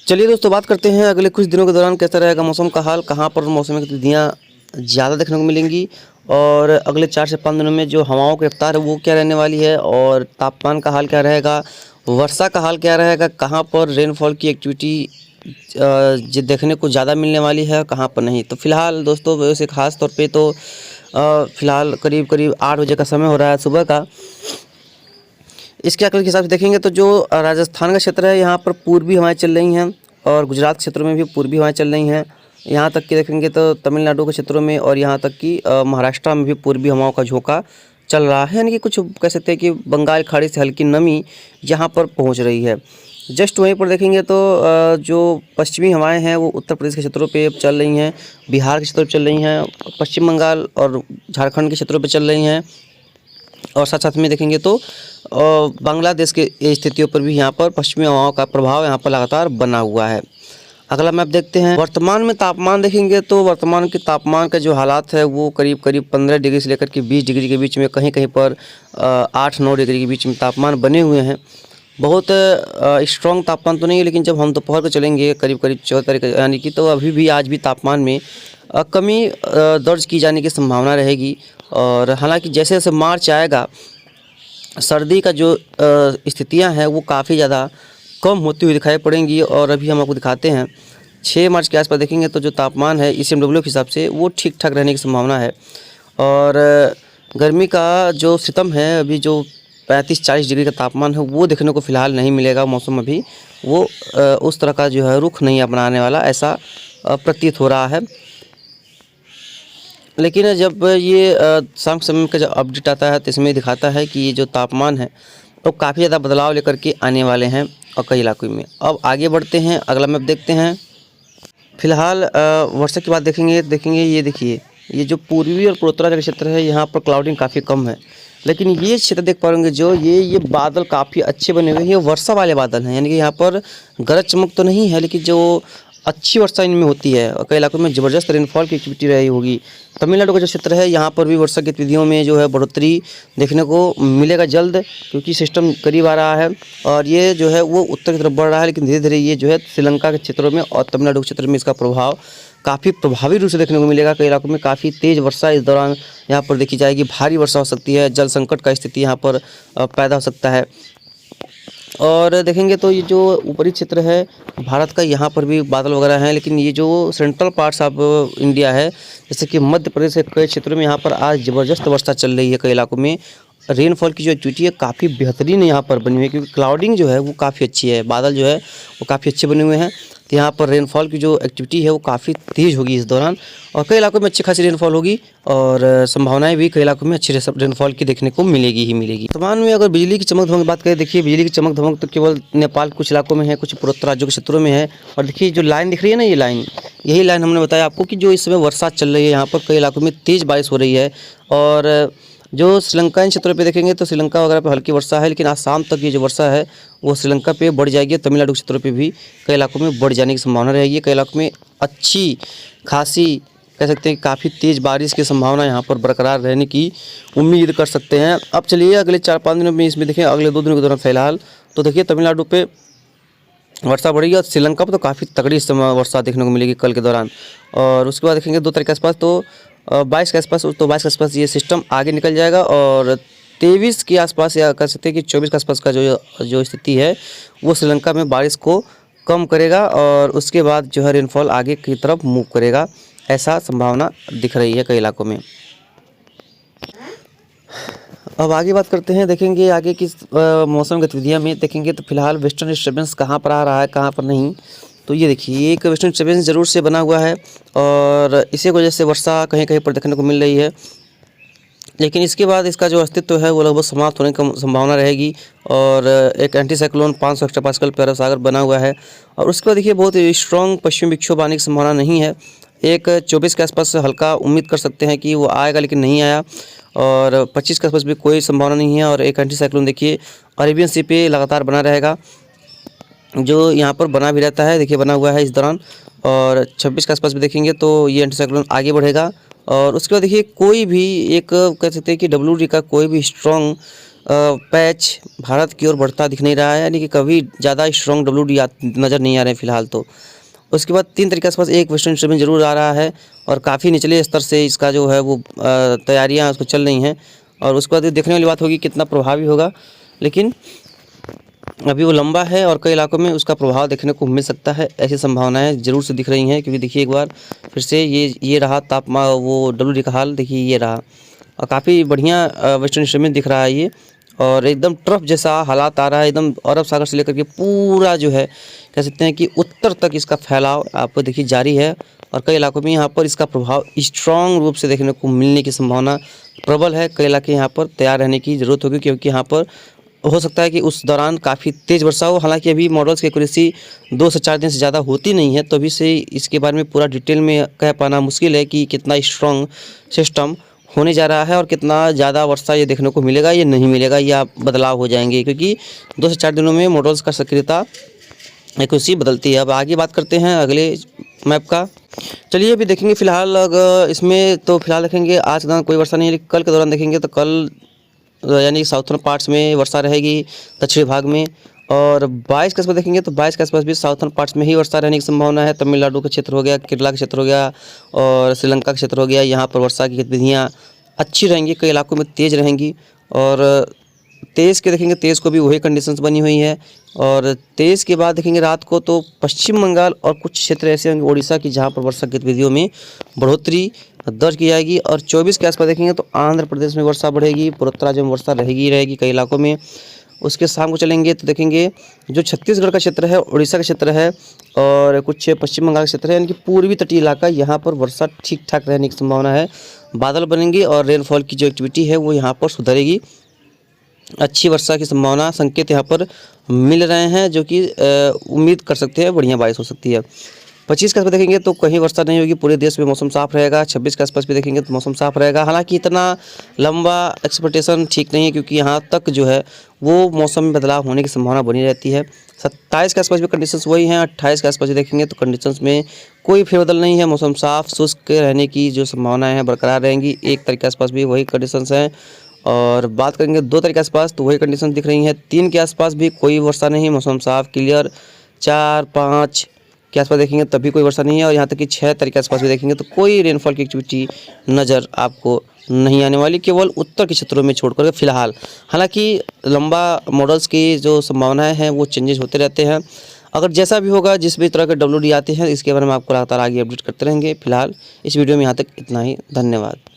चलिए दोस्तों, बात करते हैं अगले कुछ दिनों के दौरान कैसा रहेगा मौसम का हाल, कहाँ पर मौसम की गतिविधियाँ ज़्यादा देखने को मिलेंगी और अगले 4 से 5 दिनों में जो हवाओं की रफ्तार है वो क्या रहने वाली है और तापमान का हाल क्या रहेगा, वर्षा का हाल क्या रहेगा, कहाँ पर रेनफॉल की एक्टिविटी जो देखने को ज़्यादा मिलने वाली है, कहाँ पर नहीं। तो फिलहाल दोस्तों वैसे ख़ास तौर पे तो फिलहाल करीब करीब 8 बजे का समय हो रहा है सुबह का। इसके आंकड़े के हिसाब से देखेंगे तो जो राजस्थान का क्षेत्र है यहाँ पर पूर्वी हवाएं चल रही हैं और गुजरात क्षेत्रों में भी पूर्वी हवाएं चल रही हैं। यहाँ तक कि देखेंगे तो तमिलनाडु के क्षेत्रों में और यहाँ तक कि महाराष्ट्र में भी पूर्वी हवाओं का झोंका चल रहा है, यानी कि कुछ कह सकते हैं कि बंगाल खाड़ी से हल्की नमी यहाँ पर पहुँच रही है। जस्ट वहीं पर देखेंगे तो जो पश्चिमी हवाएं हैं वो उत्तर प्रदेश के क्षेत्रों पे चल रही हैं, बिहार के क्षेत्रों पे चल रही हैं, पश्चिम बंगाल और झारखंड के क्षेत्रों पे चल रही हैं और साथ साथ में देखेंगे तो बांग्लादेश के स्थितियों पर भी यहाँ पर पश्चिमी हवाओं का प्रभाव यहाँ पर लगातार बना हुआ है। अगला मैप देखते हैं। वर्तमान में तापमान देखेंगे तो वर्तमान के तापमान का जो हालात है वो करीब करीब 15 डिग्री से लेकर के 20 डिग्री के बीच में, कहीं कहीं पर 8-9 डिग्री के बीच में तापमान बने हुए हैं। बहुत स्ट्रॉन्ग तापमान तो नहीं है, लेकिन जब हम दोपहर को चलेंगे करीब करीब 14 तारीख यानी कि, तो अभी भी आज भी तापमान में कमी दर्ज की जाने की संभावना रहेगी। और हालांकि जैसे जैसे मार्च आएगा सर्दी का जो स्थितियां हैं वो काफ़ी ज़्यादा कम होती हुई दिखाई पड़ेंगी। और अभी हम आपको दिखाते हैं 6 मार्च के आसपास देखेंगे तो जो तापमान है ECMWF के हिसाब से वो ठीक ठाक रहने की संभावना है। और गर्मी का जो सितम है, अभी जो 35-40 डिग्री का तापमान है वो देखने को फ़िलहाल नहीं मिलेगा। मौसम अभी वो उस तरह का जो है रुख नहीं अपनाने वाला, ऐसा प्रतीत हो रहा है। लेकिन जब ये शाम के समय का जब अपडेट आता है तो इसमें दिखाता है कि ये जो तापमान है तो काफ़ी ज़्यादा बदलाव लेकर के आने वाले हैं और कई इलाकों में। अब आगे बढ़ते हैं, अगला मैप देखते हैं। फिलहाल वर्षा की बात देखेंगे ये देखिए, ये जो पूर्वी और पूर्वोत्तराखंड क्षेत्र है यहाँ पर क्लाउडिंग काफ़ी कम है, लेकिन ये क्षेत्र देख पाएंगे जो ये बादल काफ़ी अच्छे बने हुए हैं, ये वर्षा वाले बादल हैं, यानी कि यहाँ पर गरज चमक तो नहीं है लेकिन जो अच्छी वर्षा इनमें होती है और कई इलाकों में ज़बरदस्त रेनफॉल की एक्टिविटी रही होगी। तमिलनाडु का जो क्षेत्र है यहाँ पर भी वर्षा गतिविधियों में जो है बढ़ोतरी देखने को मिलेगा जल्द, क्योंकि सिस्टम करीब आ रहा है और ये जो है वो उत्तर की तरफ बढ़ रहा है। लेकिन धीरे धीरे ये जो है श्रीलंका के क्षेत्रों में और तमिलनाडु के क्षेत्र में इसका प्रभाव काफ़ी प्रभावी रूप से देखने को मिलेगा। कई इलाकों में काफ़ी तेज़ वर्षा इस दौरान यहाँ पर देखी जाएगी, भारी वर्षा हो सकती है, जल संकट का स्थिति यहाँ पर पैदा हो सकता है। और देखेंगे तो ये जो ऊपरी क्षेत्र है भारत का, यहाँ पर भी बादल वगैरह हैं, लेकिन ये जो सेंट्रल पार्ट्स ऑफ इंडिया है जैसे कि मध्य प्रदेश के कई क्षेत्रों में यहाँ पर आज ज़बरदस्त वर्षा चल रही है। कई इलाकों में रेनफॉल की जो एक्टिविटी है काफ़ी बेहतरीन यहाँ पर बनी हुई है, क्योंकि क्लाउडिंग जो है वो काफ़ी अच्छी है, बादल जो है वो काफ़ी अच्छे बने हुए हैं। तो यहाँ पर रेनफॉल की जो एक्टिविटी है वो काफ़ी तेज़ होगी इस दौरान और कई इलाकों में अच्छी खासी रेनफॉल होगी और संभावनाएं भी कई इलाकों में अच्छी रेनफॉल की देखने को मिलेगी ही मिलेगी। वर्तमान में अगर बिजली की चमक धमक की बात करें, देखिए बिजली की चमक धमक तो केवल नेपाल के कुछ इलाकों में है, कुछ पूर्वोत्तर राज्यों के क्षेत्रों में है। और देखिए जो लाइन दिख रही है ना, ये लाइन, यही लाइन हमने बताया आपको कि जो इस समय वर्षा चल रही है, यहाँ पर कई इलाकों में तेज़ बारिश हो रही है। और जो श्रीलंका क्षेत्रों पे देखेंगे तो श्रीलंका वगैरह पे हल्की वर्षा है, लेकिन आज शाम तक ये जो वर्षा है वो श्रीलंका पे बढ़ जाएगी। तमिलनाडु क्षेत्रों पे भी कई इलाकों में बढ़ जाने की संभावना रहेगी। कई इलाकों में अच्छी खासी कह सकते हैं काफ़ी तेज़ बारिश की संभावना यहाँ पर बरकरार रहने की उम्मीद कर सकते हैं। अब चलिए अगले 4-5 दिनों में इसमें देखें, अगले 2 दिनों के दौरान फिलहाल तो देखिए तमिलनाडु पे वर्षा बढ़ेगी और श्रीलंका पर तो काफ़ी तगड़ी वर्षा देखने को मिलेगी कल के दौरान। और उसके बाद देखेंगे 2 तारीख के आसपास तो 22 के आसपास, तो 22 के आसपास ये सिस्टम आगे निकल जाएगा और 23 के आसपास या कह सकते हैं कि 24 के आसपास का जो स्थिति है वो श्रीलंका में बारिश को कम करेगा और उसके बाद जो है रेनफॉल आगे की तरफ मूव करेगा, ऐसा संभावना दिख रही है कई इलाकों में। अब आगे बात करते हैं, देखेंगे आगे की मौसम गतिविधियाँ में देखेंगे तो फिलहाल वेस्टर्न डिस्टर्बेंस कहाँ पर आ रहा है कहाँ पर नहीं। तो ये देखिए एक वेस्टर्न डिस्टर्बेंस ज़रूर से बना हुआ है और इसी वजह से वर्षा कहीं कहीं पर देखने को मिल रही है, लेकिन इसके बाद इसका जो अस्तित्व है वो लगभग समाप्त होने की संभावना रहेगी। और एक एंटी साइक्लोन 500 हेक्टोपास्कल पे अरब सागर बना हुआ है और उसके बाद देखिए बहुत स्ट्रॉन्ग पश्चिमी विक्षोभ आने की संभावना नहीं है। एक 24 के आसपास हल्का उम्मीद कर सकते हैं कि वो आएगा, लेकिन नहीं आया। और 25 के आसपास भी कोई संभावना नहीं है। और एक एंटी साइक्लोन देखिए अरेबियन सी पे लगातार बना रहेगा, जो यहाँ पर बना भी रहता है, देखिए बना हुआ है इस दौरान। और 26 के आसपास भी देखेंगे तो ये एंटी साइक्लोन आगे बढ़ेगा। और उसके बाद देखिए कोई भी एक कह सकते हैं कि WD का कोई भी स्ट्रॉन्ग पैच भारत की ओर बढ़ता दिख नहीं रहा है, यानी कि कभी ज़्यादा स्ट्रॉन्ग WD नज़र नहीं आ रहे हैं फ़िलहाल तो। उसके बाद 3 तारीख के आसपास एक वेस्टर्न डिस्टर्बेंस ज़रूर आ रहा है और काफ़ी निचले स्तर से इसका जो है वो तैयारियाँ उसको चल रही हैं और उसके बाद देखने वाली बात होगी कितना प्रभावी होगा। लेकिन अभी वो लंबा है और कई इलाकों में उसका प्रभाव देखने को मिल सकता है, ऐसी संभावनाएं ज़रूर से दिख रही हैं। क्योंकि देखिए एक बार फिर से ये रहा तापमान, वो WD का हाल देखिए ये रहा और काफ़ी बढ़िया वेस्टर्न डिस्टर्बेंस दिख रहा है ये और एकदम ट्रफ जैसा हालात आ रहा है, एकदम अरब सागर से लेकर के पूरा जो है कह सकते हैं कि उत्तर तक इसका फैलाव आपको देखिए जारी है और कई इलाकों में यहाँ पर इसका प्रभाव स्ट्रॉन्ग रूप से देखने को मिलने की संभावना प्रबल है। कई इलाके यहाँ पर तैयार रहने की ज़रूरत होगी क्योंकि यहाँ पर हो सकता है कि उस दौरान काफ़ी तेज़ वर्षा हो। हालांकि अभी मॉडल्स की एक्यूरेसी 2 से 4 दिन से ज़्यादा होती नहीं है, तो अभी से इसके बारे में पूरा डिटेल में कह पाना मुश्किल है कि कितना स्ट्रॉन्ग सिस्टम होने जा रहा है और कितना ज़्यादा वर्षा ये देखने को मिलेगा, ये नहीं मिलेगा, या बदलाव हो जाएंगे क्योंकि 2 से 4 दिनों में मॉडल्स का सक्रियता एक्यूरेसी बदलती है। अब आगे बात करते हैं अगले मैप का। चलिए अभी देखेंगे फ़िलहाल अगर इसमें तो फ़िलहाल देखेंगे आज के दौरान कोई वर्षा नहीं है, लेकिन कल के दौरान देखेंगे तो कल यानी साउथर्न पार्ट्स में वर्षा रहेगी दक्षिणी भाग में और 22 के आसपास देखेंगे तो 22 के आसपास भी साउथर्न पार्ट्स में ही वर्षा रहने की संभावना है। तमिलनाडु का क्षेत्र हो गया, केरला का क्षेत्र हो गया और श्रीलंका का क्षेत्र हो गया, यहाँ पर वर्षा की गतिविधियाँ अच्छी रहेंगी, कई इलाकों में तेज़ रहेंगी। और 23 के देखेंगे 23 को भी वही कंडीशंस बनी हुई है और 23 के बाद देखेंगे रात को तो पश्चिम बंगाल और कुछ क्षेत्र ऐसे होंगे उड़ीसा की जहाँ पर वर्षा गतिविधियों में बढ़ोतरी दर्ज की जाएगी। और 24 के आसपास देखेंगे तो आंध्र प्रदेश में वर्षा बढ़ेगी, पूर्वोत्तर राज्यों में वर्षा रहेगी कई इलाकों में। उसके शाम को चलेंगे तो देखेंगे जो छत्तीसगढ़ का क्षेत्र है, उड़ीसा का क्षेत्र है और कुछ पश्चिम बंगाल का क्षेत्र है, यानी कि पूर्वी तटीय इलाका, यहाँ पर वर्षा ठीक ठाक रहने की संभावना है। बादल बनेंगे और रेनफॉल की जो एक्टिविटी है वो यहाँ पर सुधरेगी, अच्छी वर्षा की संभावना संकेत यहाँ पर मिल रहे हैं, जो कि उम्मीद कर सकते हैं बढ़िया बारिश हो सकती है। 25 के आसपास देखेंगे तो कहीं वर्षा नहीं होगी, पूरे देश में मौसम साफ रहेगा। 26 के आसपास भी देखेंगे तो मौसम साफ रहेगा। हालांकि इतना लंबा एक्सपेक्टेशन ठीक नहीं है क्योंकि यहाँ तक जो है वो मौसम में बदलाव होने की संभावना बनी रहती है। 27 के आसपास भी कंडीशंस वही हैं। 28 के आसपास देखेंगे तो कंडीशंस में कोई फेरबदल नहीं है, मौसम साफ शुष्क रहने की जो संभावनाएँ हैं बरकरार रहेंगी। 1 तारीख के आसपास भी वही कंडीशंस हैं और बात करेंगे 2 तारीख के आसपास तो वही कंडीशन दिख रही हैं। 3 के आसपास भी कोई वर्षा नहीं, मौसम साफ क्लियर। 4, 5 के आसपास देखेंगे तभी कोई वर्षा नहीं है और यहाँ तक कि 6 तारीख के आसपास भी देखेंगे तो कोई रेनफॉल की एक्टिविटी नज़र आपको नहीं आने वाली, केवल उत्तर के क्षेत्रों में छोड़कर फिलहाल। हालांकि लंबा मॉडल्स की जो संभावनाएं हैं वो चेंजेस होते रहते हैं। अगर जैसा भी होगा, जिस भी तरह के WD आते हैं, इसके बारे में आपको लगातार आगे अपडेट करते रहेंगे। फिलहाल इस वीडियो में यहाँ तक इतना ही। धन्यवाद।